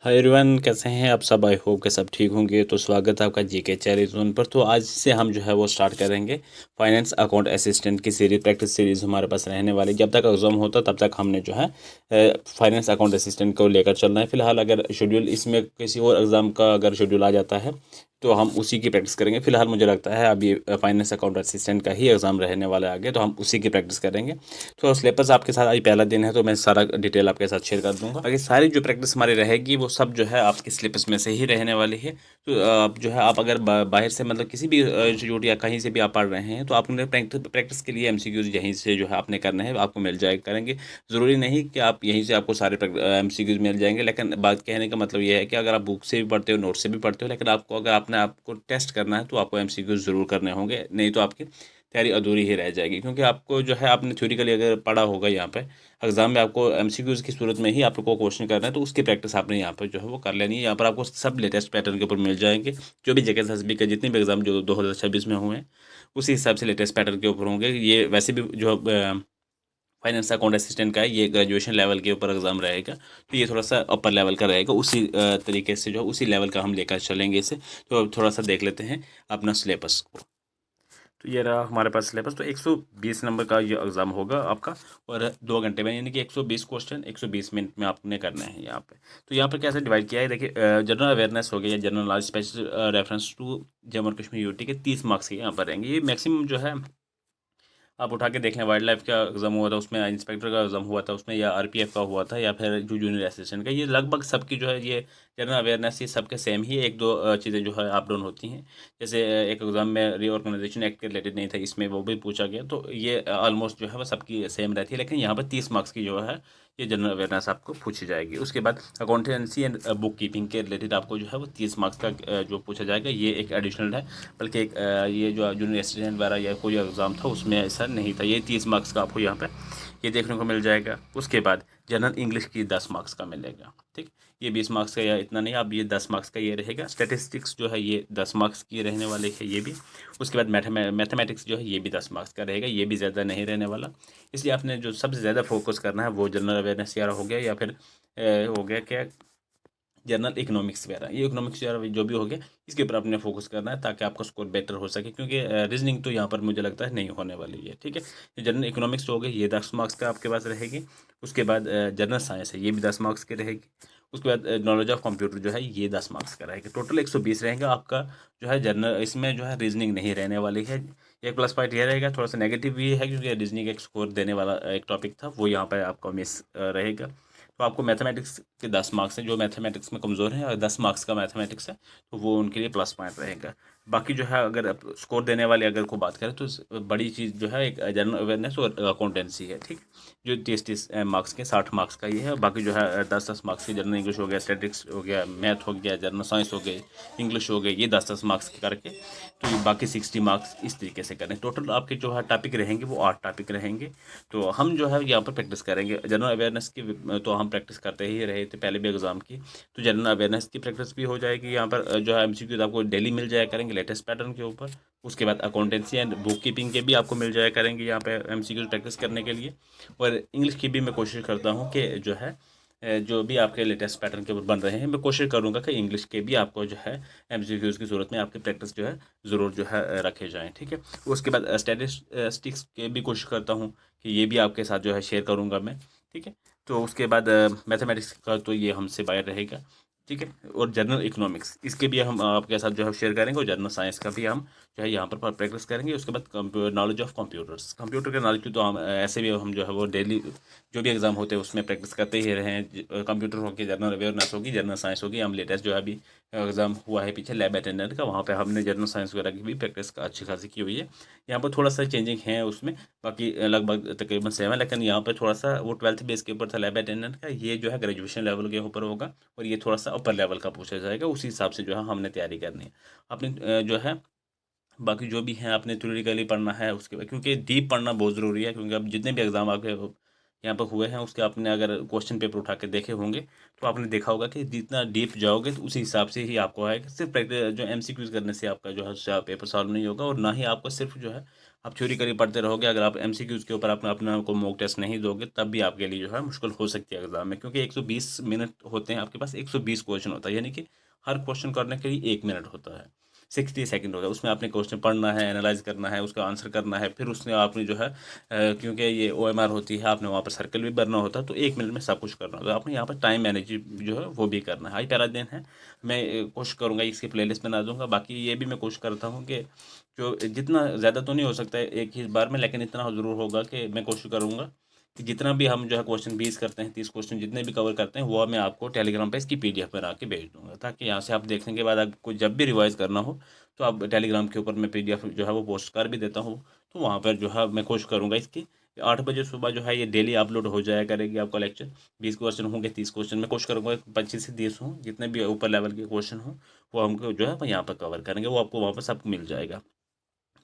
Hi everyone, कैसे हैं आप सब। आई होप के सब ठीक होंगे। तो स्वागत है आपका जीके चैरी जोन पर। तो आज से हम जो है वो स्टार्ट करेंगे फाइनेंस अकाउंट असिस्टेंट की सीरीज, प्रैक्टिस सीरीज हमारे पास रहने वाली। जब तक एग्जाम होता तब तक हमने जो है फाइनेंस अकाउंट असिस्टेंट को लेकर चलना है। फिलहाल अगर शेड्यूल इसमें किसी और एग्जाम का अगर शेड्यूल आ जाता है तो हम उसी की प्रैक्टिस करेंगे। फिलहाल मुझे लगता है अभी फाइनेंस अकाउंट असिस्टेंट का ही एग्जाम रहने वाला है आगे, तो हम उसी की प्रैक्टिस करेंगे। तो सिलेबस आपके साथ आज पहला दिन है तो मैं सारा डिटेल आपके साथ शेयर कर दूंगा। बाकी सारी जो प्रैक्टिस हमारी रहेगी वो सब जो है आपके सिलेबस में से ही रहने वाली है। तो आप जो है आप अगर बाहर से मतलब किसी भी इंस्टीट्यूट या कहीं से भी आप पढ़ रहे हैं तो आपने प्रैक्टिस के लिए एमसीक्यूज यहीं से जो है आपने करना है, आपको मिल जाए करेंगे। ज़रूरी नहीं कि आप यहीं से आपको सारे एमसीक्यूज मिल जाएंगे, लेकिन बात कहने का मतलब ये है कि अगर आप बुक से भी पढ़ते हो, नोट से भी पढ़ते हो, लेकिन आपको अगर आपने आपको टेस्ट करना है तो आपको एमसीक्यूज ज़रूर करने होंगे, नहीं तो आपकी तैयारी अधूरी ही रह जाएगी। क्योंकि आपको जो है आपने थ्योरिकली अगर पढ़ा होगा, यहाँ पे एग्जाम में आपको एमसीक्यूज की सूरत में ही आपको क्वेश्चन करना है, तो उसकी प्रैक्टिस आपने यहाँ पर जो है वो कर लेनी है। यहाँ पर आपको सब लेटेस्ट पैटर्न के ऊपर मिल जाएंगे। जो भी JKSSB के जितने भी एग्जाम जो 2026 में हुए हैं उसी हिसाब से लेटेस्ट पैटर्न के ऊपर होंगे। ये वैसे भी जो फाइनेंस अकाउंट असिस्टेंट का है ये ग्रेजुएशन लेवल के ऊपर एग्जाम रहेगा, तो ये थोड़ा सा अपर लेवल का रहेगा। उसी तरीके से जो उसी लेवल का हम लेकर चलेंगे इसे। तो अब थोड़ा सा देख लेते हैं अपना सिलेबस को। तो ये रहा हमारे पास सिलेबस। तो 120 नंबर का ये एग्ज़ाम होगा आपका, और 2 घंटे में, यानी कि 120 क्वेश्चन 120 मिनट में आपने करना है यहाँ पे। तो यहाँ पे कैसे डिवाइड किया है देखिए, जनरल अवेयरनेस हो गया या general knowledge special reference to Jammu और कश्मीर यूटी के 30 मार्क्स के यहाँ पर रहेंगे। ये मैक्सिमम जो है आप उठा के देख लें। वाइल्ड लाइफ का एग्जाम हुआ था उसमें, इंस्पेक्टर का एग्जाम हुआ था उसमें, या आरपीएफ का हुआ था, या फिर जो जूनियर असिस्टेंट का, ये लगभग सबकी जो है ये जनरल अवेयरनेस ये सबके सेम ही है। एक दो चीज़ें जो है अप डाउन होती हैं। जैसे एक एग्जाम में रीऑर्गेनाइजेशन एक्ट के रिलेटेड नहीं था, इसमें वो भी पूछा गया, तो ये ऑलमोस्ट जो है वो सबकी सेम रहती है। लेकिन यहाँ पर 30 मार्क्स की जो है ये जनरल अवेयरनेस आपको पूछी जाएगी। उसके बाद अकाउंटेंसी एंड बुक कीपिंग के रिलेटेड आपको जो है वो 30 मार्क्स का जो पूछा जाएगा, ये एक एडिशनल है। बल्कि एक ये जो जूनियर असिस्टेंट वगैरह या कोई एग्ज़ाम था उसमें ऐसा नहीं था। ये 30 मार्क्स का आपको यहाँ पे ये देखने को मिल जाएगा। उसके बाद जनरल इंग्लिश की 10 मार्क्स का मिलेगा। ठीक, ये 20 मार्क्स का या इतना नहीं, अब ये 10 मार्क्स का ये रहेगा। स्टैटिस्टिक्स जो है ये 10 मार्क्स की रहने वाली है ये भी। उसके बाद मैथमेटिक्स जो है ये भी 10 मार्क्स का रहेगा, ये भी ज़्यादा नहीं रहने वाला। इसलिए आपने जो सबसे ज़्यादा फोकस करना है वो जनरल अवेयरनेस यार हो गया, या फिर हो गया क्या, जनरल इकोनॉमिक्स वगैरह। ये इकोनॉमिक्स वगैरह जो भी हो गया इसके ऊपर अपने फोकस करना है, ताकि आपका स्कोर बेटर हो सके। क्योंकि रीजनिंग तो यहाँ पर मुझे लगता है नहीं होने वाली है। ठीक है, ये जनरल इकोनॉमिक्स हो गई, ये 10 मार्क्स का आपके पास रहेगी। उसके बाद जनरल साइंस है, ये भी 10 मार्क्स की रहेगी। उसके बाद नॉलेज ऑफ कंप्यूटर जो है ये 10 मार्क्स का रहेगा। टोटल 120 रहेगा आपका जो है जनरल। इसमें जो है रीजनिंग नहीं रहने वाली है। एक प्लस पॉइंट ये रहेगा, थोड़ा सा नेगेटिव भी है, क्योंकि रीजनिंग एक स्कोर देने वाला एक टॉपिक था, वो यहाँ पर आपका मिस रहेगा। तो आपको मैथमेटिक्स के 10 मार्क्स हैं, जो मैथमेटिक्स में कमज़ोर हैं, और 10 मार्क्स का मैथमेटिक्स है, तो वो उनके लिए प्लस पॉइंट रहेगा। बाकी जो है अगर स्कोर देने वाले अगर को बात करें तो बड़ी चीज़ जो है एक जनरल अवेयरनेस और अकाउंटेंसी है। ठीक, जो 30-30 मार्क्स के 60 मार्क्स का ये है। बाकी जो है 10-10 मार्क्स की जनरल इंग्लिश हो गया, स्टैटिक्स हो गया, मैथ हो गया, जनरल साइंस हो गई, इंग्लिश हो गई, ये 10-10 मार्क्स के करके तो ये बाकी 60 मार्क्स इस तरीके से करें। टोटल आपके जो है टॉपिक रहेंगे वो 8 टॉपिक रहेंगे। तो हम जो है यहाँ पर प्रैक्टिस करेंगे जनरल अवेयरनेस की। तो हम प्रैक्टिस करते ही रहे थे पहले भी एग्जाम की, तो जनरल अवेयरनेस की प्रैक्टिस भी हो जाएगी। यहाँ पर जो है एमसीक्यूज आपको डेली मिल जाया करेंगे लेटेस्ट पैटर्न के ऊपर। उसके बाद अकाउंटेंसी एंड बुक कीपिंग के भी आपको मिल जाया करेंगे यहाँ पे एमसीक्यूज प्रैक्टिस करने के लिए। और इंग्लिश की भी मैं कोशिश करता हूँ कि जो है जो भी आपके लेटेस्ट पैटर्न के ऊपर बन रहे हैं, मैं कोशिश करूँगा कि इंग्लिश के भी आपको जो है एमसीक्यूज की सूरत में आपकी प्रैक्टिस जो है ज़रूर जो है रखे जाएँ। ठीक है, उसके बाद स्टैटिस्टिक्स के भी कोशिश करता हूँ कि ये भी आपके साथ जो है शेयर करूँगा मैं। ठीक है, तो उसके बाद मैथमेटिक्स का तो ये हमसे बाहर रहेगा। ठीक है, और जनरल इकोनॉमिक्स इसके भी हम आपके साथ जो है शेयर करेंगे, और जनरल साइंस का भी हम जो है यहाँ पर प्रैक्टिस करेंगे। उसके बाद नॉलेज ऑफ कंप्यूटर्स, कंप्यूटर के नॉलेज की तो हम ऐसे भी हम जो है वो डेली जो भी एग्जाम होते हैं उसमें प्रैक्टिस करते ही रहे हैं। कंप्यूटर होगी, जनरल अवेयरनेस होगी, जनरल साइंस होगी। हम लेटेस्ट जो है अभी एग्जाम हुआ है पीछे लैब अटेंडेंट का, वहाँ पे हमने जनरल साइंस वगैरह की भी प्रैक्टिस अच्छी खासी की हुई है। यहाँ पर थोड़ा सा चेंजिंग है उसमें, बाकी लगभग तकरीबन सेम है। लेकिन यहाँ पर थोड़ा सा वो 12th बेस के ऊपर था लैब अटेंडेंट का, ये जो है ग्रेजुएशन लेवल के ऊपर होगा, और ये थोड़ा सा अपर लेवल का पूछा जाएगा। उसी हिसाब से जो है हमने तैयारी करनी है अपनी जो है। बाकी जो भी है आपने थ्योरेटिकली पढ़ना है उसके बाद, क्योंकि डीप पढ़ना बहुत ज़रूरी है। क्योंकि अब जितने भी एग्ज़ाम आपके यहाँ पर हुए हैं उसके आपने अगर क्वेश्चन पेपर उठा के देखे होंगे तो आपने देखा होगा कि जितना डीप जाओगे तो उसी हिसाब से ही आपको आएगा। सिर्फ प्रैक्टिस जो एमसीक्यूज करने से आपका जो है पेपर सॉल्व नहीं होगा, और ना ही आपको सिर्फ जो है आप थ्योरी करी पढ़ते रहोगे, अगर आप एमसीक्यूज़ के ऊपर अपना को मॉक टेस्ट नहीं दोगे तब भी आपके लिए जो है मुश्किल हो सकती है एग्जाम में, क्योंकि 120 मिनट होते हैं आपके पास, 120 क्वेश्चन होता है, यानी कि हर क्वेश्चन करने के लिए 1 मिनट होता है, 60 सेकंड होता है। उसमें आपने क्वेश्चन पढ़ना है, एनालाइज करना है, उसका आंसर करना है, फिर उसने आपने जो है क्योंकि ये OMR होती है, आपने वहाँ पर सर्कल भी भरना होता है, तो 1 मिनट में सब कुछ करना होता है। आपने यहाँ पर टाइम मैनेज जो है वो भी करना है। हाई पैरा दिन है, मैं कोशिश करूँगा इसकी प्लेलिस्ट बना दूंगा। बाकी ये भी मैं कोशिश करता हूँ कि जो जितना ज़्यादा तो नहीं हो सकता है एक ही बार में, लेकिन इतना ज़रूर होगा कि मैं कोशिश करूँगा कि जितना भी हम जो है क्वेश्चन 20 करते हैं, 30 क्वेश्चन जितने भी कवर करते हैं, वो मैं आपको टेलीग्राम पे इसकी PDF बना के भेज दूंगा, ताकि यहाँ से आप देखने के बाद आपको जब भी रिवाइज करना हो तो आप टेलीग्राम के ऊपर मैं PDF जो है वो पोस्ट कर भी देता हूँ। तो वहाँ पर जो है मैं कोशिश करूँगा इसकी 8 बजे सुबह जो है ये डेली अपलोड हो जाया करेगी आपका लेक्चर। 20 क्वेश्चन होंगे, 30 क्वेश्चन, मैं कोशिश करूँगा 25 से 30 हों, जितने भी ऊपर लेवल के क्वेश्चन हों वो हमको जो है यहाँ पर कवर करेंगे, वो आपको वहाँ पर सब मिल जाएगा।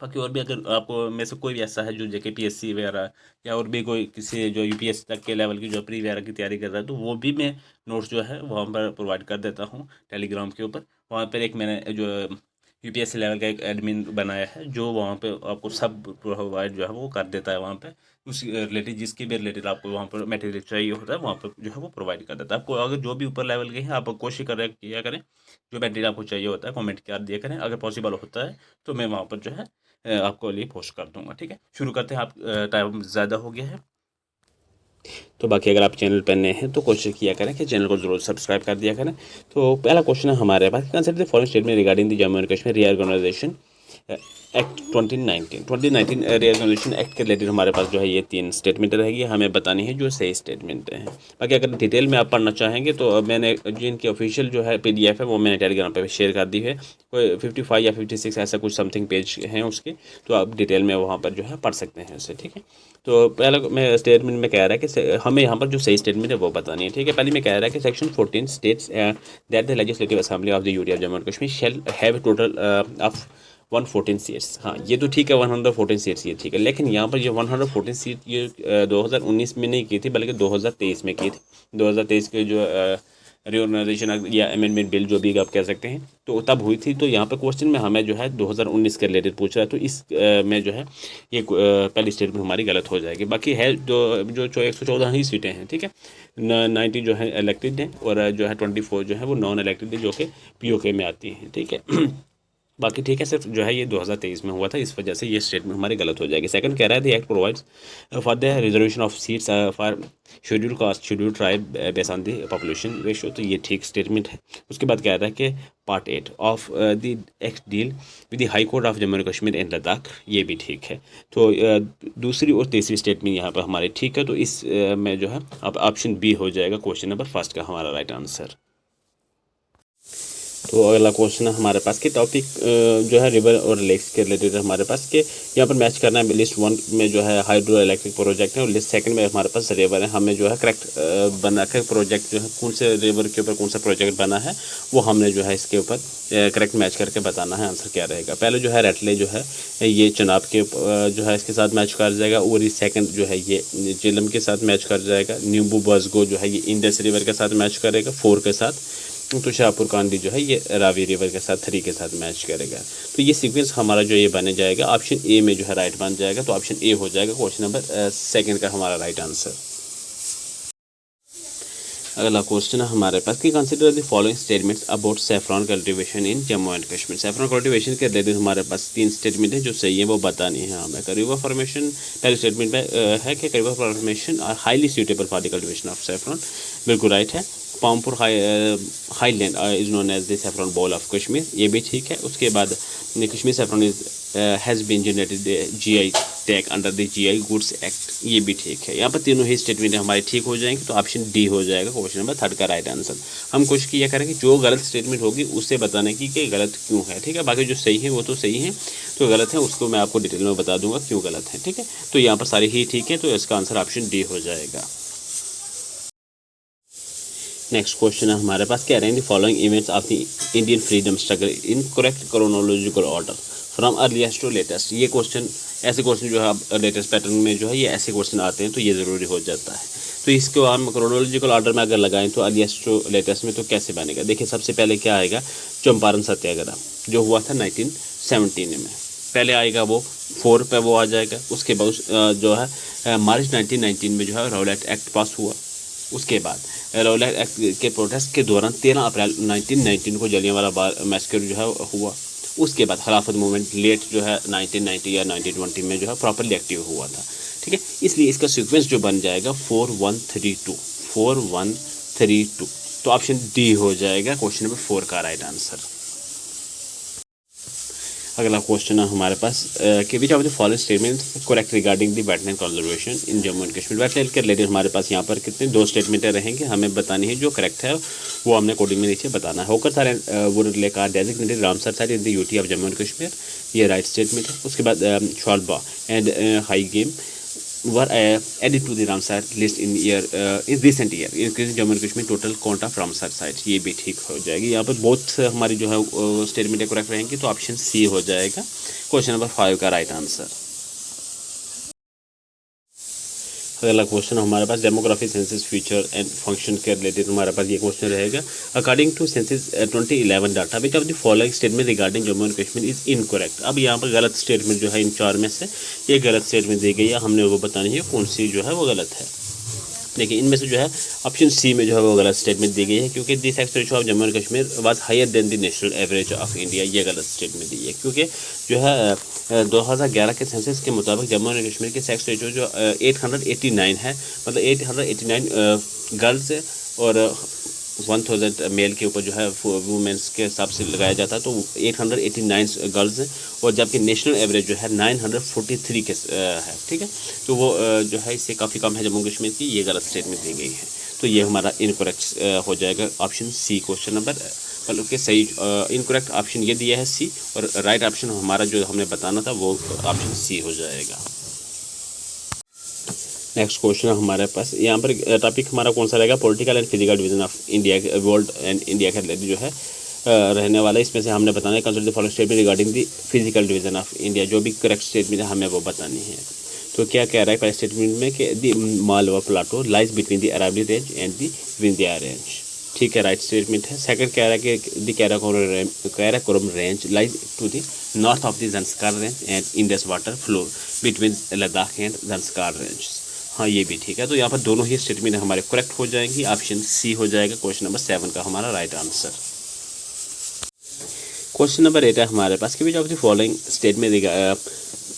बाकी और भी अगर आपको में से कोई भी ऐसा है जो JKPSC वगैरह या और भी कोई किसी जो UPSC तक के लेवल की जो प्री वगैरह की तैयारी कर रहा है, तो वो भी मैं नोट्स जो है वहाँ पर प्रोवाइड कर देता हूँ टेलीग्राम के ऊपर। वहाँ पर एक मैंने जो UPSC लेवल का एक एडमिन बनाया है, जो वहाँ पे आपको सब प्रोवाइड जो है वो कर देता है। वहाँ पे उस रिलेटेड जिसके भी रिलेटेड आपको वहाँ पर मटेरियल चाहिए होता है, वहाँ पर जो है वो प्रोवाइड कर देता है आपको। अगर जो भी ऊपर लेवल के हैं, आप कोशिश किया करें जो मटेरियल आपको चाहिए होता है कमेंट कर दिया करें, अगर पॉसिबल होता है तो मैं वहाँ पर जो है आपको लिए पोस्ट कर दूंगा। ठीक है, शुरू करते हैं। आप टाइम ज़्यादा हो गया है, तो बाकी अगर आप चैनल पर नए हैं तो कोशिश किया करें कि चैनल को जरूर सब्सक्राइब कर दिया करें। तो पहला क्वेश्चन है हमारे पास, consider the following statement regarding the Jammu and Kashmir reorganisation act 2019 reorganisation act के रिलेटेड हमारे पास जो है ये 3 स्टेटमेंट रहेगी, हमें बतानी है जो सही स्टेटमेंट है। बाकी अगर डिटेल में आप पढ़ना चाहेंगे तो मैंने जिनकी ऑफिशियल जो है PDF है वो मैंने टेलीग्राम पे शेयर कर दी है, कोई 55 या 56 ऐसा कुछ समथिंग पेज हैं उसके, तो आप डिटेल में वहाँ पर जो है पढ़ सकते हैं उसे। ठीक है, तो पहला मैं स्टेटमेंट में कह रहा है कि हमें यहाँ पर जो सही स्टेटमेंट है वो बतानी है। ठीक है, पहले मैं कह रहा है कि section 14 states that the legislative assembly of the UT of Jammu and Kashmir shall have total of 114 seats. हाँ, ये तो ठीक है, 114 सीट्स ये ठीक है, लेकिन यहाँ पर ये 114 सीट ये 2019 में नहीं की थी, बल्कि 2023 में की थी। 2023 के जो रिओर्गनाइजेशन या अमेंडमेंट बिल जो भी आप कह सकते हैं, तो तब हुई थी। तो यहाँ पर क्वेश्चन में हमें जो है 2019 के रिलेटेड पूछ रहा है, तो इस में जो है ये पहली स्टेटमेंट हमारी गलत हो जाएगी। बाकी है जो 114 ही सीटें हैं। ठीक है, 90 जो है इलेक्टेड हैं और जो है 24 जो है वो नॉन इलेक्टेड है, जो कि POK में आती हैं। ठीक है, बाकी ठीक है, सिर्फ जो है ये 2023 में हुआ था, इस वजह से ये स्टेटमेंट हमारी गलत हो जाएगी। सेकंड कह रहा है the act provides for the reservation of seats for schedule caste schedule tribe based on the population ratio, तो ये ठीक स्टेटमेंट है। उसके बाद कह रहा है कि part 8 of the act deal with the high court of Jammu and Kashmir and Ladakh, ये भी ठीक है। तो दूसरी और तीसरी स्टेटमेंट यहाँ पर हमारी ठीक है, तो इस में जो है अब ऑप्शन B हो जाएगा क्वेश्चन नंबर फर्स्ट का हमारा राइट आंसर। तो अगला क्वेश्चन है हमारे पास कि टॉपिक जो है रिवर और लेक्स के रिलेटेड हमारे पास के यहाँ पर मैच करना है। लिस्ट 1 में जो है हाइड्रो इलेक्ट्रिक प्रोजेक्ट है और लिस्ट 2 में हमारे पास रिवर है। हमें जो है करेक्ट बना कर प्रोजेक्ट जो है कौन से रिवर के ऊपर कौन सा प्रोजेक्ट बना है वो हमने जो है इसके ऊपर करेक्ट मैच करके बताना है, आंसर क्या रहेगा। पहले जो है रेटले जो है ये चनाब के जो है इसके साथ मैच कर जाएगा, और ये सेकंड जो है ये झेलम के साथ मैच कर जाएगा। नींबू बसगो जो है ये इंडस रिवर के साथ मैच करेगा 4 के साथ। तो शाहपुर कांडी जो है ये रावी रिवर के साथ 3 के साथ मैच करेगा। तो ये सीक्वेंस हमारा जो ये बने जाएगा, ऑप्शन A में जो है राइट बन जाएगा। तो ऑप्शन A हो जाएगा क्वेश्चन नंबर 2 का हमारा राइट आंसर। अगला क्वेश्चन है हमारे पास कि consider the following statements about saffron cultivation in Jammu and Kashmir. Saffron cultivation के रिलेटेड हमारे पास 3 स्टेटमेंट है जो सही है वो बतानी है हमें। रिवर फॉर्मेशन पहले स्टेटमेंट में है कि river formation are highly suitable for the cultivation of saffron, बिल्कुल राइट है। Pampur highland is known as the saffron bowl of Kashmir, ये भी ठीक है। उसके बाद Kashmir saffron is has been generated GI tag under the GI goods act, ये भी ठीक है। यहाँ पर तीनों ही स्टेटमेंट हमारे ठीक हो जाएंगे, तो ऑप्शन D हो जाएगा क्वेश्चन नंबर 3 का राइट आंसर। हम कोशिश किया करेंगे जो गलत स्टेटमेंट होगी उससे बताने की कि गलत क्यों है। ठीक है, बाकी जो सही है वो तो सही है, तो गलत है उसको मैं आपको डिटेल में बता दूंगा क्यों गलत है। ठीक है, तो यहाँ पर सारी ही ठीक है, तो इसका आंसर ऑप्शन D हो जाएगा। नेक्स्ट क्वेश्चन है हमारे पास, कह रहे हैं the following events of the Indian freedom struggle in correct chronological order from earliest to latest. ये क्वेश्चन ऐसे क्वेश्चन जो है लेटेस्ट पैटर्न में जो है ये ऐसे क्वेश्चन आते हैं, तो ये ज़रूरी हो जाता है। तो इसको हम क्रोनोलॉजिकल ऑर्डर में अगर लगाएं तो अर्लीस्ट टू लेटेस्ट में तो कैसे बनेगा। देखिए सबसे पहले क्या आएगा, चंपारण सत्याग्रह जो हुआ था 1917 में। पहले आएगा वो 4 पे वो आ जाएगा। उसके बाद जो है मार्च 1919 में जो है रॉलेट एक्ट पास हुआ। उसके बाद रॉलेट एक्ट के प्रोटेस्ट के दौरान 13 अप्रैल 1919 को जलियांवाला बाग मैसेकर जो है हुआ। उसके बाद खिलाफत मूवमेंट लेट जो है 1990 या 1920 में जो है प्रॉपरली एक्टिव हुआ था। ठीक है, इसलिए इसका सीक्वेंस जो बन जाएगा 4132 4132। तो ऑप्शन डी हो जाएगा क्वेश्चन नंबर 4 का राइट आंसर। अगला क्वेश्चन है हमारे पास कि which of the following statement correct regarding the wetland conservation in Jammu and Kashmir. Wetland के रिलेटेड हमारे पास यहाँ पर कितने 2 स्टेटमेंटें रहेंगे, हमें बतानी है। जो करेक्ट है वो हमने कोडिंग में नीचे बताना है। Hokersar Wular lake are designated Ramsar site in the UT of Jammu and Kashmir, ये राइट स्टेटमेंट है। उसके बाद Shallabugh and Haigam were added to the Ramsar list in recent year, increasing Jammu and Kashmir total count of Ramsar site. ये भी ठीक हो जाएगी। यहाँ पर बहुत हमारी जो है स्टेटमेंट करेक्ट रहेंगी, तो ऑप्शन सी हो जाएगा क्वेश्चन नंबर 5 का राइट आंसर। अगला क्वेश्चन हमारे पास demography census feature and function के रिलेटेड हमारे पास ये क्वेश्चन रहेगा। According to census 2011 data which of the following statement regarding Jammu and Kashmir is incorrect. अब यहाँ पर गलत स्टेटमेंट जो है इन 4 में से ये गलत स्टेटमेंट दी गई है, हमने वो बतानी है कौन सी जो है वो गलत है। देखिए इनमें से जो है ऑप्शन सी में जो है वो गलत स्टेटमेंट दी गई है, क्योंकि the sex ratio of Jammu and Kashmir was higher than the national average of India. ये गलत स्टेटमेंट दी है, क्योंकि जो है 2011 के सेंसस के मुताबिक जम्मू एंड कश्मीर के सेक्स रेशियो जो 889 है, मतलब 889 गर्ल्स और 1000 मेल के ऊपर जो है वुमेंस के हिसाब से लगाया जाता है, तो 889 गर्ल्स हैं, और जबकि नेशनल एवरेज जो है 943 के है। ठीक है, तो वो जो है इससे काफ़ी कम है जम्मू कश्मीर की। ये गलत स्टेटमेंट दी गई है, तो ये हमारा इनकरेक्ट हो जाएगा ऑप्शन सी क्वेश्चन नंबर। मतलब कि सही इनकरेक्ट ऑप्शन ये दिया है सी, और राइट ऑप्शन हमारा जो हमें बताना था वो ऑप्शन सी हो जाएगा। नेक्स्ट क्वेश्चन हमारे पास यहाँ पर टॉपिक हमारा कौन सा रहेगा, political and physical division of India world and India के रिलेटेड जो है रहने वाला है। इसमें से हमने बताना है consider the following statement regarding the physical division of India. जो भी करेक्ट स्टेटमेंट है हमें वो बतानी है। तो क्या कह रहा है पहले स्टेटमेंट में कि the Malwa plateau lies between the Aravalli range and the Vindhya range. ठीक है, राइट स्टेटमेंट है। सेकंड कह रहा है कि the Karakoram range lies to the north of the Zanskar range and Indus water flow between Ladakh and Zanskar range. हाँ, ये भी ठीक है। तो यहाँ पर दोनों ही स्टेटमेंट हमारे करेक्ट हो जाएंगी। ऑप्शन सी हो जाएगा क्वेश्चन नंबर 7 का हमारा राइट आंसर। क्वेश्चन नंबर 8 है हमारे पास कि which of the following statement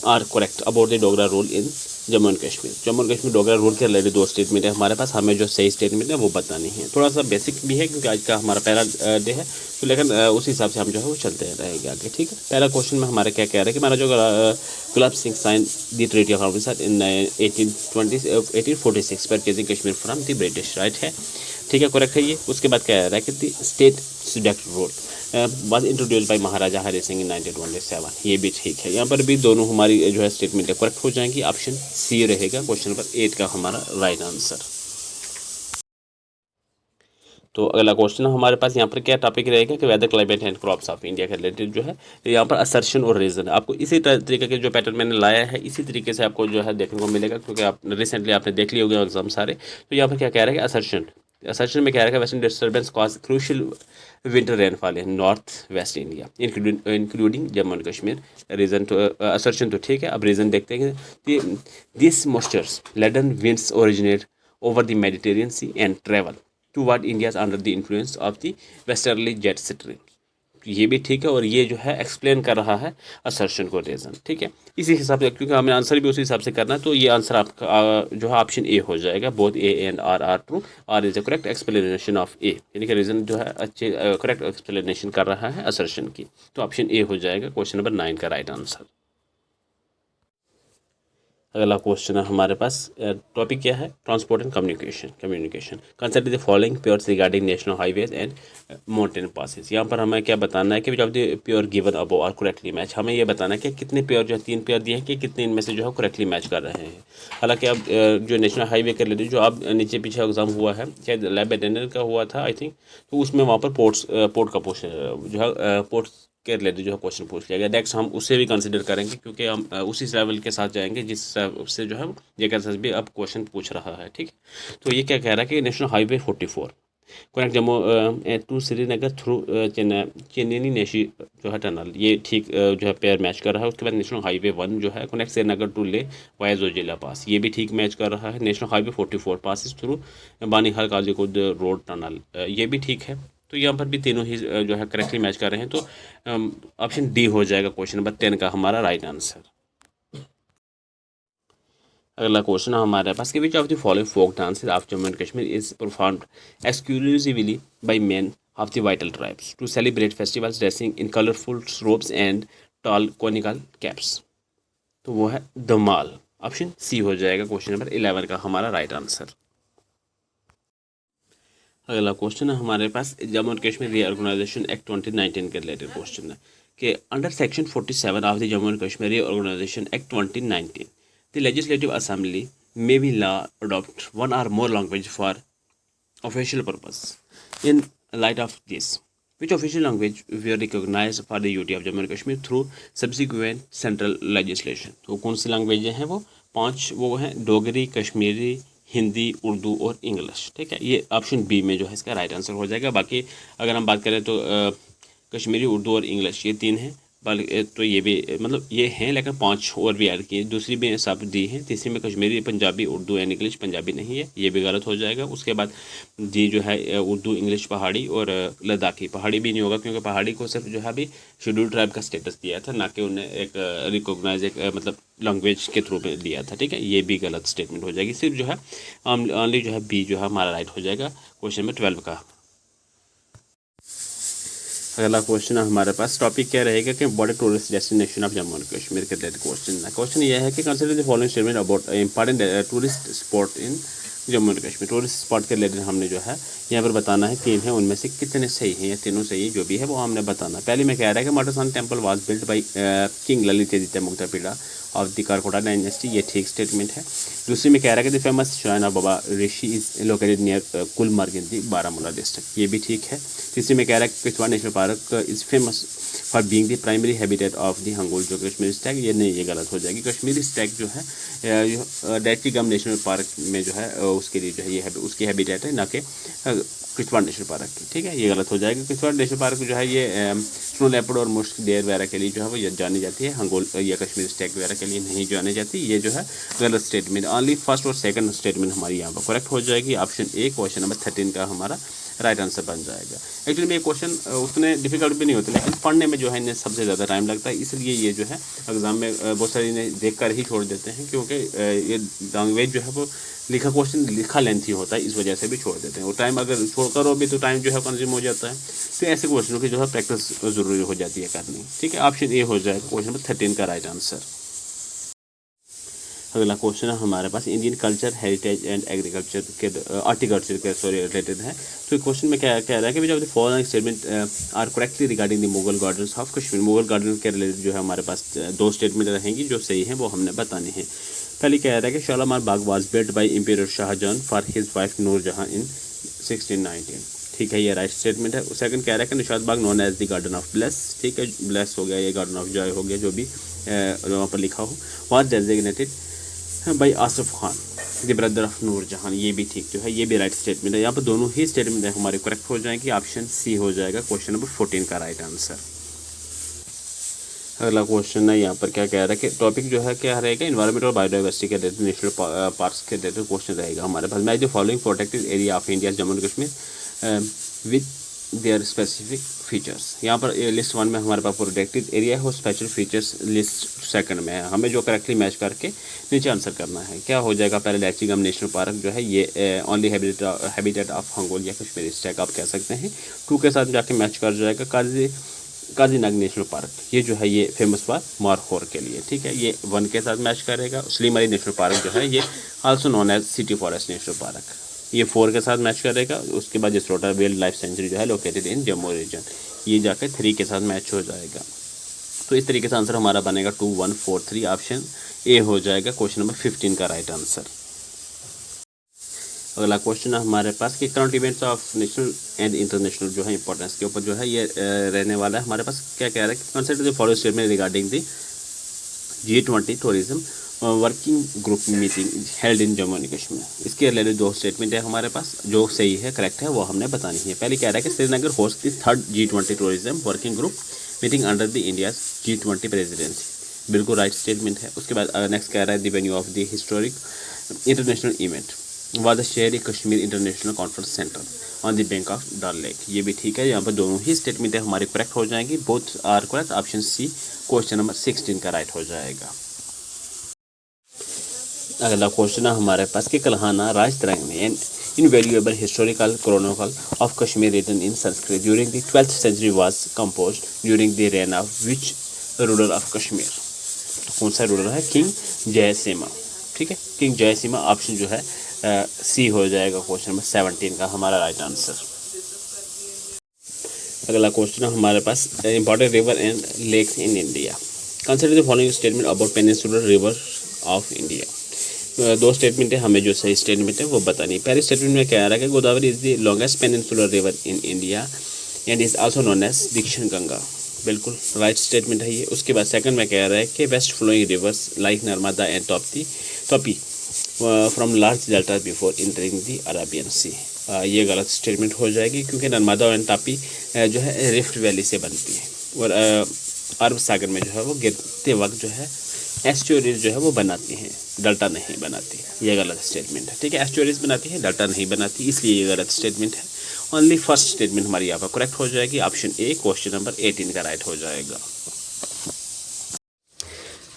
are correct about the Dogra rule in Jammu and Kashmir. Jammu and Kashmir Dogra rule के रिलेटेड 2 स्टेटमेंट है हमारे पास, हमें जो सही स्टेटमेंट है वो बतानी है। थोड़ा सा बेसिक भी है क्योंकि आज का हमारा पहला डे है, तो लेकिन उस हिसाब से हम जो है वो चलते रहेंगे आगे। ठीक है, पहला क्वेश्चन में हमारा क्या कह रहा है कि हमारा जो Gulab Singh sign the treaty of Amritsar in 1846 purchasing Kashmir from the British. Right है, ठीक है, करेक्ट है ये। उसके बाद क्या है कि the state subject rule was introduce by Maharaja Hari Singh in 1927। ये भी ठीक है। यहाँ पर भी दोनों हमारी जो है स्टेटमेंट करेक्ट हो जाएंगी। ऑप्शन सी रहेगा क्वेश्चन नंबर 8 का हमारा राइट आंसर। तो अगला क्वेश्चन हमारे पास यहाँ पर क्या टॉपिक रहेगा कि weather climate and crops of India के रिलेटेड जो है यहाँ पर असर्शन और रीज़न। आपको इसी तरीके के जो पैटर्न मैंने लाया है इसी तरीके से आपको जो है देखने को मिलेगा, क्योंकि आप रिसेंटली आपने देख लिए होंगे एग्जाम सारे। तो यहाँ पर क्या कह रहा है कि असर्शन में कह रहा है western disturbance cause crucial winter rainfall in north west India including Jammu and Kashmir. Reason तो असर्शन तो ठीक है, अब रीज़न देखते हैं कि this moistures laden winds originate over the Mediterranean Sea and travel toward India under the influence of the westerly jet stream। ये भी ठीक है, और ये जो है एक्सप्लेन कर रहा है असर्शन को रीज़न। ठीक है, इसी हिसाब से क्योंकि हमें आंसर भी उसी हिसाब से करना है, तो ये आंसर आपका जो है ऑप्शन ए हो जाएगा। Both A and R are true, R is the correct explanation of A, यानी कि रीज़न जो है अच्छे करेक्ट एक्सप्लेनेशन कर रहा है असर्शन की। तो ऑप्शन ए हो जाएगा क्वेश्चन नंबर 9 का राइट आंसर। अगला क्वेश्चन है हमारे पास, टॉपिक क्या है, transport and communication consider the following pairs regarding national highways and mountain passes. यहाँ पर हमें क्या बताना है कि which of the pair given above are correctly match. हमें ये बताना है कि कितने प्योर जो है 3 प्योर दिए हैं कि कितने इनमें से जो है करेक्टली मैच कर रहे हैं। हालांकि अब जो नेशनल हाईवे के रिलेटेड जो अब नीचे पीछे एग्जाम हुआ है, शायद लैब अटेंडेंट का हुआ था आई थिंक, तो उसमें वहाँ पर पोर्ट का जो है पोर्ट्स के रिलेटेड जो है क्वेश्चन पूछ लिया गया। नेक्स्ट हम उसे भी कंसिडर करेंगे, क्योंकि हम उसी लेवल के साथ जाएंगे जिस से जो है जेकर भी अब क्वेश्चन पूछ रहा है। ठीक है, तो ये क्या कह रहा है कि national highway 44 connect Jammu to Srinagar through Chenani Nashri जो है टनल, ये ठीक जो है पेयर मैच कर रहा है। उसके बाद नेशनल हाईवे 1 जो है connect Srinagar to Leh via Zojila pass, ये भी ठीक मैच कर रहा है। National highway 44 passes through Banihal Qazigund road tunnel, ये भी ठीक है। तो यहाँ पर भी तीनों ही जो है करेक्टली मैच कर रहे हैं, तो ऑप्शन डी हो जाएगा क्वेश्चन नंबर 10 का हमारा राइट आंसर। अगला क्वेश्चन है हमारे पास कि which of the following folk dances of Jammu and Kashmir is performed exclusively by men of the vital tribes to celebrate festivals dressing in colourful robes and tall conical caps. तो वो है धमाल, option C हो जाएगा question number 11 का हमारा right answer. अगला question है हमारे पास Jammu and Kashmir reorganisation act 2019 के रिलेटेड क्वेश्चन है कि under section 47 of the Jammu and Kashmir reorganisation act 2019 the legislative assembly may by law adopt one or more language for official purpose. In light of this which official language were recognized for the unity of Jammu and Kashmir through subsequent central legislation। तो कौन सी लैंग्वेजें हैं वो 5, वो हैं डोगरी, कश्मीरी, हिंदी, उर्दू और English. ठीक है, ये ऑप्शन बी में जो है इसका राइट आंसर हो जाएगा। बाकी अगर हम बात करें तो कश्मीरी, उर्दू और इंग्लिश ये 3 हैं, बल्कि तो ये भी मतलब ये हैं, लेकिन 5 और भी ऐड किए, दूसरी भी सब दी हैं। तीसरी में कश्मीरी, पंजाबी, उर्दू एंड इंग्लिश, पंजाबी नहीं है, ये भी गलत हो जाएगा। उसके बाद दी जो है उर्दू, इंग्लिश, पहाड़ी और लद्दाखी। पहाड़ी भी नहीं होगा क्योंकि पहाड़ी को सिर्फ जो है अभी शेड्यूल ट्राइब का स्टेटस दिया था, ना कि उन्हें एक रिकॉग्नाइज एक मतलब लैंग्वेज के थ्रू में दिया था। ठीक है, ये भी गलत स्टेटमेंट हो जाएगी। सिर्फ जो है ओनली जो है बी जो है हमारा राइट हो जाएगा क्वेश्चन नंबर 12 का। अगला क्वेश्चन है हमारे पास, टॉपिक क्या रहेगा कि बड़े tourist destination of Jammu and Kashmir के रिलेटेड क्वेश्चन है। क्वेश्चन यह है कि consider the following statement about important tourist spot in Jammu and Kashmir. Tourist spot के रिलेटेड हमने जो है यहाँ पर बताना है, 3 है, उनमें से कितने सही हैं या तीनों सही जो भी है वो हमने बताना। पहले में कह रहा है कि मोटरसन temple was built by king Lalit Aditya Muktapida of the Karkota dynasty, ये ठीक स्टेटमेंट है। दूसरी में कह रहा है कि the famous shrine of Baba Rishi is located near Gulmarg in the Baramulla district, ये भी ठीक है। तीसरी में कह रहा है कि Kishtwar national park is famous for being the primary habitat of the hangul, जो कश्मीरी स्टैग, ये नहीं, ये गलत हो जाएगी। कश्मीरी स्टैग जो है डैची गम नेशनल पार्क में जो है उसके लिए जो है ये उसकी हैबिटेट है, ना कि किश्तवाड़ नेशनल पार्क की। ठीक है, ये गलत हो जाएगा। किश्तवाड़ नेशनल पार्क जो है ये स्नो लेपर्ड और मुश्क देर वगैरह के लिए जो है वो जानी जाती है, हंगोल या कश्मीरी स्टैग वगैरह के लिए नहीं जानी जाती। ये जो है गलत स्टेटमेंट, ओनली फर्स्ट और सेकंड स्टेटमेंट हमारी यहाँ पर करेक्ट हो जाएगी। ऑप्शन ए क्वेश्चन नंबर 13 का हमारा राइट आंसर बन जाएगा। एक्चुअली में ये क्वेश्चन उतने डिफिकल्ट भी नहीं होते, लेकिन पढ़ने में जो है इन्हें सबसे ज़्यादा टाइम लगता है, इसलिए ये जो है एग्ज़ाम में बहुत सारे इन्हें देख कर ही छोड़ देते हैं, क्योंकि ये लैंग्वेज जो है वो लिखा क्वेश्चन लिखा लेंथी होता है, इस वजह से भी छोड़ देते हैं। और टाइम अगर छोड़ करो भी तो टाइम जो है कंज्यूम हो जाता है, तो ऐसे क्वेश्चनों की जो है प्रैक्टिस ज़रूरी हो जाती है करनी। ठीक है, ऑप्शन ए हो जाएगा क्वेश्चन नंबर 13 का राइट आंसर। अगला क्वेश्चन है हमारे पास Indian culture, heritage and agriculture के हॉर्टिकल्चर के रिलेटेड है। तो क्वेश्चन में क्या कह रहा है कि जब the following statement are correctly regarding the Mughal gardens of Kashmir. Mughal garden के रिलेटेड जो है हमारे पास 2 स्टेटमेंट रहेंगी, जो सही हैं वो हमने बतानी है। पहले कह रहा है कि Shalimar Bagh was built by emperor Shahjahan for his wife Nurjahan in 1619। ठीक है, ये राइट स्टेटमेंट है। सेकंड कह रहा है कि Nishat Bagh known as the garden of bliss. ठीक है, ब्लेस हो गया, ये गार्डन ऑफ जॉय हो गया, जो भी वहाँ पर लिखा हो। Was designated by Asif Khan the brother of Noorjahan, ये भी ठीक जो है, ये भी राइट स्टेटमेंट है। यहाँ पर दोनों ही स्टेटमेंट हमारे करेक्ट हो जाएंगे। ऑप्शन सी हो जाएगा क्वेश्चन नंबर 14 का राइट आंसर। अगला क्वेश्चन है यहाँ पर क्या कह रहा है कि टॉपिक जो है क्या रहेगा, इन्वायरमेंट और बायोडाइवर्सिटी के रिलेटेड, नेशनल पार्क्स के रिलेटेड क्वेश्चन रहेगा हमारे पास। मैं जो following protected area of India Jammu and Kashmir with their specific features. यहाँ पर लिस्ट 1 में हमारे पास प्रोटेक्टेड एरिया है और स्पेशल फीचर्स लिस्ट 2 में है। हमें जो करेक्टली मैच करके नीचे आंसर करना है। क्या हो जाएगा, पहले डैचीगम नेशनल पार्क जो है ये ओनली हैबिटेट ऑफ हंगोल या कश्मीरी स्टैग आप कह सकते हैं। 2 के साथ जाके मैच कर जाएगा काजीनाग नेशनल पार्क, ये जो है ये फेमस फॉर मारखोर के लिए। ठीक है, ये 1 के साथ मैच करेगा। स्लीमरी नेशनल पार्क जो है ये also known as city forest national park, ये 4 के साथ मैच करेगा। उसके बाद जसरोटा वाइल्ड लाइफ सेंचुरी जो है लोकेटेड इन जम्मू रीजन, ये जाकर 3 के साथ मैच हो जाएगा। तो इस तरीके से आंसर हमारा बनेगा 2, 1, 4, 3। ऑप्शन ए हो जाएगा क्वेश्चन नंबर 15 का राइट आंसर। अगला क्वेश्चन है हमारे पास कि current events of national and international जो है इंपॉर्टेंस के ऊपर जो है ये रहने वाला है हमारे पास। क्या कह रहा है कि consider the following statement regarding the G20 tourism working group meeting held in Jammu and Kashmir. इसके रिलेटेड 2 स्टेटमेंट है हमारे पास, जो सही है करेक्ट है वो हमने बतानी है। पहले कह रहा है कि Srinagar host the 3rd G20 tourism working group meeting under the India G20 presidency, बिल्कुल राइट स्टेटमेंट है। उसके बाद नेक्स्ट कह रहा है the venue of the historic international event was the Sher Kashmir international conference centre on the bank of Dal lake. ये भी ठीक है, यहाँ पर दोनों ही स्टेटमेंट हमारी करेक्ट हो जाएंगी, both are correct. Option C question number 16 का राइट हो जाएगा। अगला क्वेश्चन है हमारे पास कि कल्हाना राज तरंग में an invaluable historical chronicle of Kashmir written in Sanskrit during the 12th century was composed during the reign of which ruler of Kashmir. कौन सा रूलर है? किंग जयसिम्हा। ठीक है, किंग जयसिम्हा ऑप्शन जो है सी हो जाएगा क्वेश्चन नंबर 17 का हमारा राइट आंसर। अगला क्वेश्चन है हमारे पास important river and lakes in India. Consider the following statement about peninsular river of India. 2 statement है, हमें जो सही स्टेटमेंट है वो बतानी है। पहले स्टेटमेंट में कह रहा है कि Godavari is the longest peninsular river in India and is also known as Dakshin Ganga, बिल्कुल राइट स्टेटमेंट है ये। उसके बाद सेकंड में कह रहा है कि west flowing rivers like Narmada and Tapi from large delta before entering the Arabian sea. ये गलत स्टेटमेंट हो जाएगी, क्योंकि नर्मदा एंड तापी जो है रिफ्ट वैली से बनती है और अरब सागर में जो है वो गिरते वक्त जो है एस्चुअरीज जो है वो बनाती हैं, डेल्टा नहीं बनाती। ये गलत स्टेटमेंट है। ठीक है, एस्चुअरीज बनाती है, डेल्टा नहीं बनाती, इसलिए ये गलत स्टेटमेंट है। ओनली फर्स्ट स्टेटमेंट हमारी यहाँ पर करेक्ट हो जाएगी, ऑप्शन ए क्वेश्चन नंबर 18 का राइट हो जाएगा।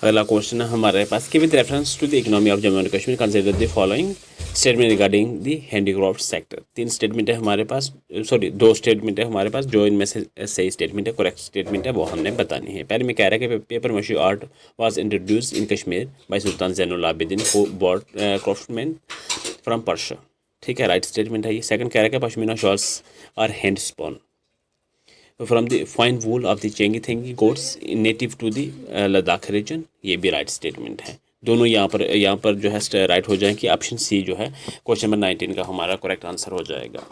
अगला क्वेश्चन है हमारे पास कि with reference to the economy of Jammu and Kashmir consider the following statement regarding the handicraft sector. 3 statement है हमारे पास, 2 स्टेटमेंट है हमारे पास, जो इनमें से सही स्टेटमेंट है, करेक्ट स्टेटमेंट है वो हमने बतानी है। पहले में कह रहा है कि paper mache art was introduced in Kashmir by sultan Zainul Abidin who bought craftsman from Persia. ठीक है, राइट स्टेटमेंट है ये। सेकंड कह रहा है कि pashmina shawls are hand spun from the fine wool of the Changthangi goats native to the Ladakh region. ये भी राइट स्टेटमेंट है। दोनों यहाँ पर जो है राइट हो जाएंगे। ऑप्शन सी जो है क्वेश्चन नंबर 19 का हमारा करेक्ट आंसर हो जाएगा।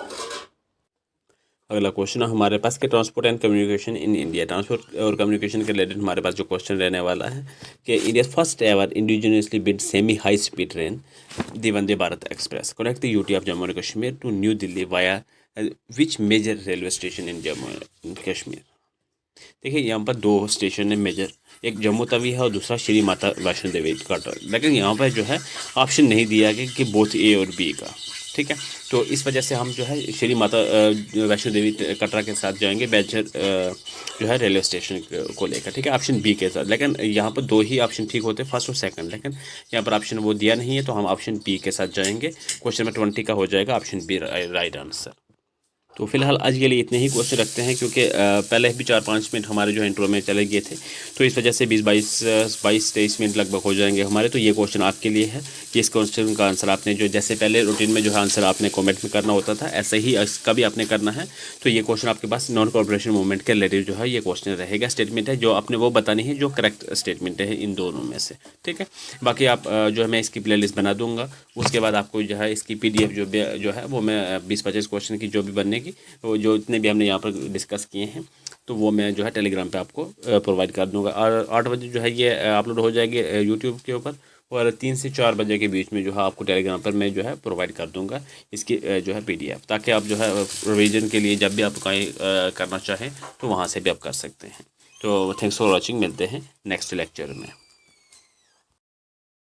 अगला क्वेश्चन है हमारे पास कि transport and communication in India. Transport और कम्युनिकेशन के रिलेटेड हमारे पास जो क्वेश्चन रहने वाला है कि India first ever indigenously build semi high speed train the Vande Bharat express connect the UT of Jammu and Kashmir to New Delhi via which major railway station in Jammu and Kashmir. देखिए यहाँ पर 2 स्टेशन है मेजर, एक जम्मू तवी है और दूसरा श्री माता वैष्णो देवी कटरा, लेकिन यहाँ पर जो है ऑप्शन नहीं दिया गया कि बोथ ए और बी का। ठीक है, तो इस वजह से हम जो है श्री माता वैष्णो देवी कटरा के साथ जाएंगे मेजर जो है रेलवे स्टेशन को लेकर। ठीक है, ऑप्शन बी के साथ, लेकिन यहाँ पर 2 ही ऑप्शन ठीक होते हैं, फर्स्ट और सेकंड, लेकिन यहाँ पर ऑप्शन वो दिया नहीं है, तो हम ऑप्शन बी के साथ जाएंगे। क्वेश्चन नंबर 20 का हो जाएगा ऑप्शन बी राइट आंसर। तो फिलहाल आज के लिए इतने ही क्वेश्चन रखते हैं, क्योंकि पहले भी 4-5 मिनट हमारे जो इंट्रो में चले गए थे, तो इस वजह से 22-23 मिनट लगभग हो जाएंगे हमारे। तो ये क्वेश्चन आपके लिए है कि इस क्वेश्चन का आंसर आपने जो जैसे पहले रूटीन में जो है आंसर आपने कमेंट में करना होता था, ऐसे ही इसका भी आपने करना है। तो ये क्वेश्चन आपके पास नॉन कॉर्पोरेशन मूवमेंट के रिलेटेड जो है ये क्वेश्चन रहेगा। स्टेटमेंट है जो आपने वो बतानी है जो करेक्ट स्टेटमेंट है इन दोनों में से। ठीक है, बाकी आप जो है मैं इसकी प्ले लिस्ट बना दूंगा, उसके बाद आपको जो है इसकी PDF जो है वो मैं 20-25 क्वेश्चन की जो भी बनने की वो जो इतने भी हमने यहाँ पर डिस्कस किए हैं, तो वो मैं जो है टेलीग्राम पे आपको प्रोवाइड कर दूंगा। और 8 बजे जो है ये अपलोड हो जाएगी यूट्यूब के ऊपर, और 3 से 4 बजे के बीच में जो है आपको टेलीग्राम पर मैं जो है प्रोवाइड कर दूंगा इसकी जो है PDF, ताकि आप जो है रिवीजन के लिए जब भी आप कहीं करना चाहें तो वहाँ से भी आप कर सकते हैं। तो थैंक्स फॉर वॉचिंग, मिलते हैं नेक्स्ट लेक्चर में।